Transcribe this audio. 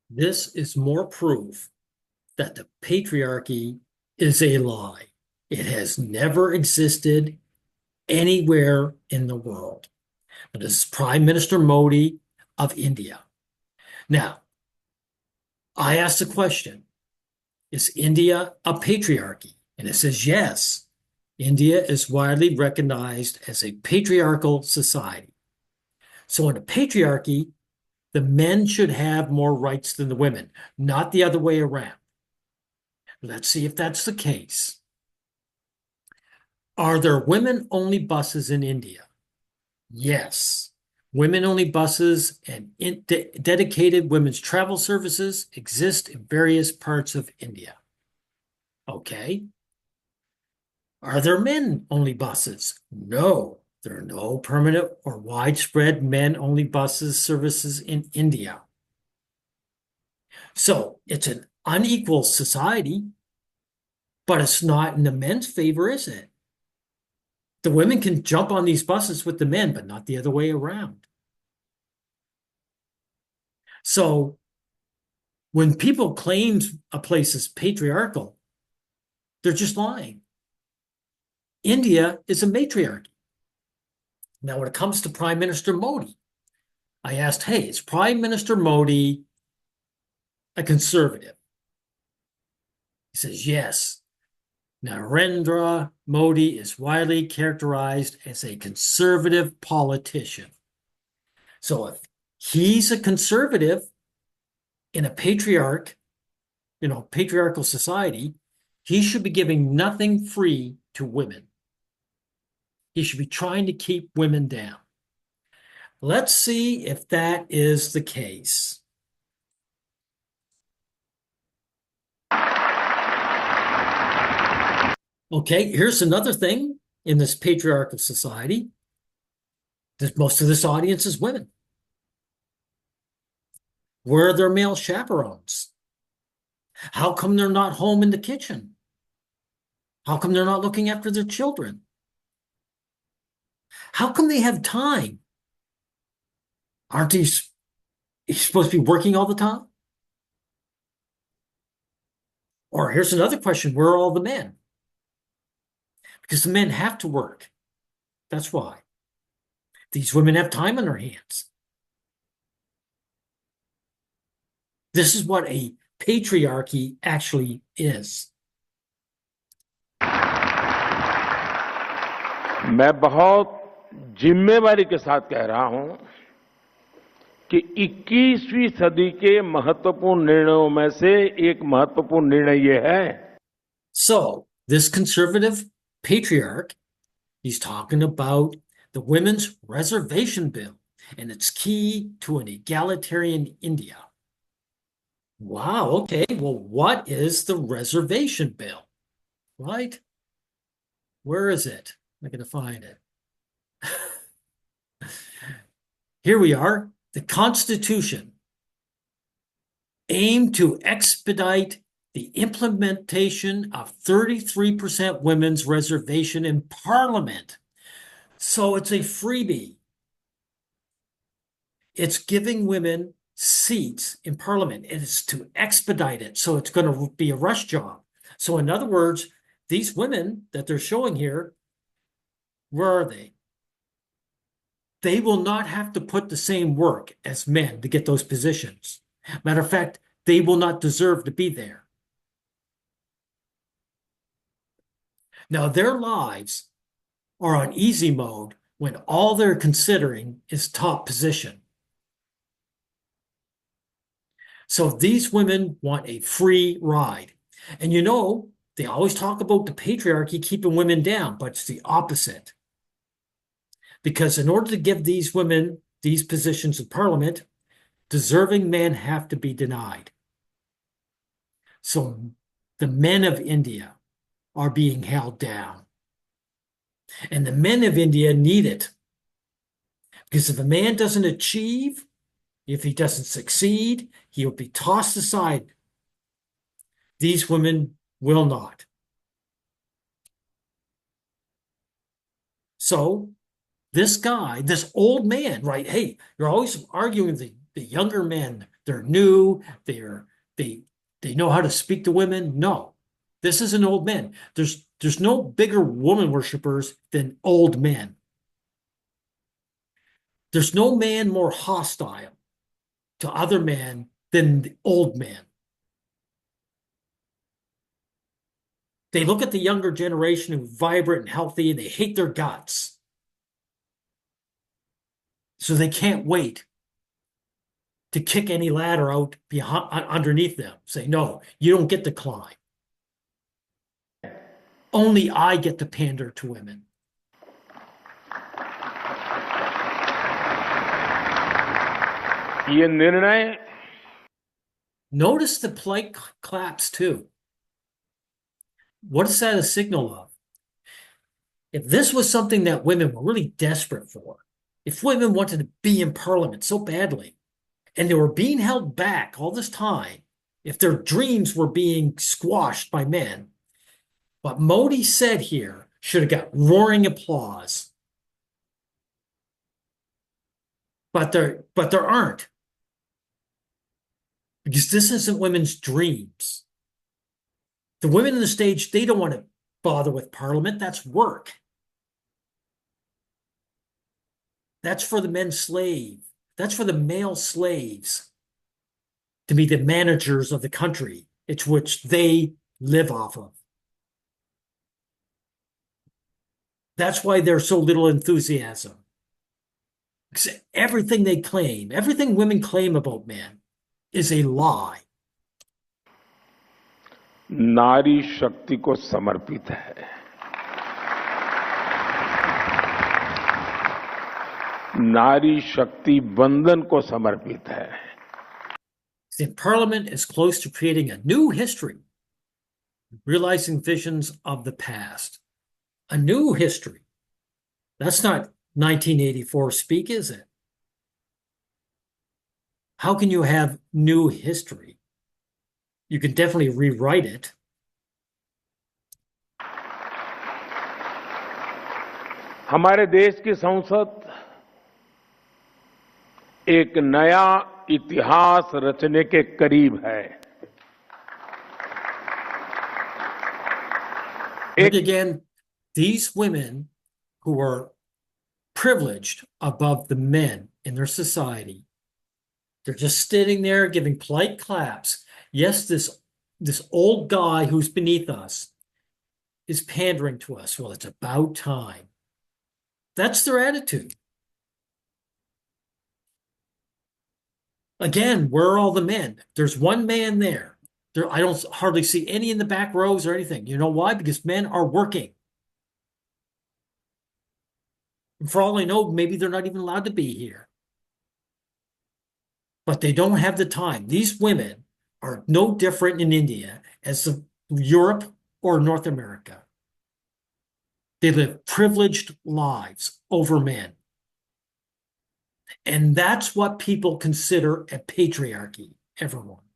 This is more proof that the patriarchy is a lie. It has never existed anywhere in the world. And this is Prime Minister Modi of India. Now, I asked the question, is India a patriarchy? And it says yes. India is widely recognized as a patriarchal society. So in a patriarchy, the men should have more rights than the women, not the other way around. Let's see if that's the case. Are there women-only buses in India? Yes. Women-only buses and dedicated women's travel services exist in various parts of India. Okay. Are there men-only buses? No. There are no permanent or widespread men-only buses services in India. So it's an unequal society, but it's not in the men's favor, is it? The women can jump on these buses with the men, but not the other way around. So when people claim a place is patriarchal, they're just lying. India is a matriarchy. Now, when it comes to Prime Minister Modi, I asked, hey, is Prime Minister Modi a conservative? He says, yes. Narendra Modi is widely characterized as a conservative politician. So if he's a conservative in a patriarchal society, he should be giving nothing free to women. He should be trying to keep women down. Let's see if that is the case. Okay, here's another thing in this patriarchal society. Most of this audience is women. Where are their male chaperones? How come they're not home in the kitchen? How come they're not looking after their children? How come they have time? Aren't these supposed to be working all the time? Or here's another question, where are all the men? Because the men have to work. That's why. These women have time on their hands. This is what a patriarchy actually is. मैं बहुत जिम्मेवारी के साथ कह रहा हूं कि 21वीं सदी के महत्वपूर्ण निर्णयों में से एक महत्वपूर्ण निर्णय ये है. So, this conservative patriarch, he's talking about the women's reservation bill, and it's key to an egalitarian India. Wow, okay. Well, what is the reservation bill? Right? Where is it? I'm going to find it. Here we are. The Constitution aimed to expedite the implementation of 33% women's reservation in Parliament. So it's a freebie. It's giving women seats in Parliament. It's to expedite it. So it's going to be a rush job. So in other words, these women that they're showing here, where are they? They will not have to put the same work as men to get those positions. Matter of fact, they will not deserve to be there. Now, their lives are on easy mode when all they're considering is top position. So these women want a free ride. And they always talk about the patriarchy keeping women down, but it's the opposite. Because in order to give these women these positions in Parliament, deserving men have to be denied. So the men of India are being held down. And the men of India need it. Because if a man doesn't achieve, if he doesn't succeed, he will be tossed aside. These women will not. So this guy, this old man, right? Hey, you're always arguing the younger men. they're new, they they know how to speak to women. No, this is an old man. There's no bigger woman worshipers than old men. There's no man more hostile to other men than the old man. They look at the younger generation who's vibrant and healthy, and they hate their guts. So they can't wait to kick any ladder out behind, underneath them. Say, no, you don't get to climb. Only I get to pander to women. ये निर्णय Notice the polite claps too. What is that a signal of? If this was something that women were really desperate for, if women wanted to be in parliament so badly, and they were being held back all this time, if their dreams were being squashed by men, what Modi said here should have got roaring applause. But there aren't. Because this isn't women's dreams. The women on the stage, they don't want to bother with parliament. That's work. That's for the men slave. That's for the male slaves to be the managers of the country. It's which they live off of. That's why there's so little enthusiasm. Because everything they claim, everything women claim about men is a lie. नारी शक्ति को समर्पित है। नारी शक्ति बंधन को समर्पित है। The parliament is close to creating a new history, realizing visions of the past. A new history. That's not 1984 speak, is it? How can you have new history? You can definitely rewrite it. हमारे देश की संसद एक नया इतिहास रचने के करीब है। Look again, these women who are privileged above the men in their society, they're just sitting there giving polite claps. Yes, this old guy who's beneath us is pandering to us. Well, it's about time. That's their attitude. Again, where are all the men? There's one man there. I don't hardly see any in the back rows or anything. You know why? Because men are working. And for all I know, maybe they're not even allowed to be here. But they don't have the time. These women are no different in India as Europe or North America. They live privileged lives over men. And that's what people consider a patriarchy, everyone.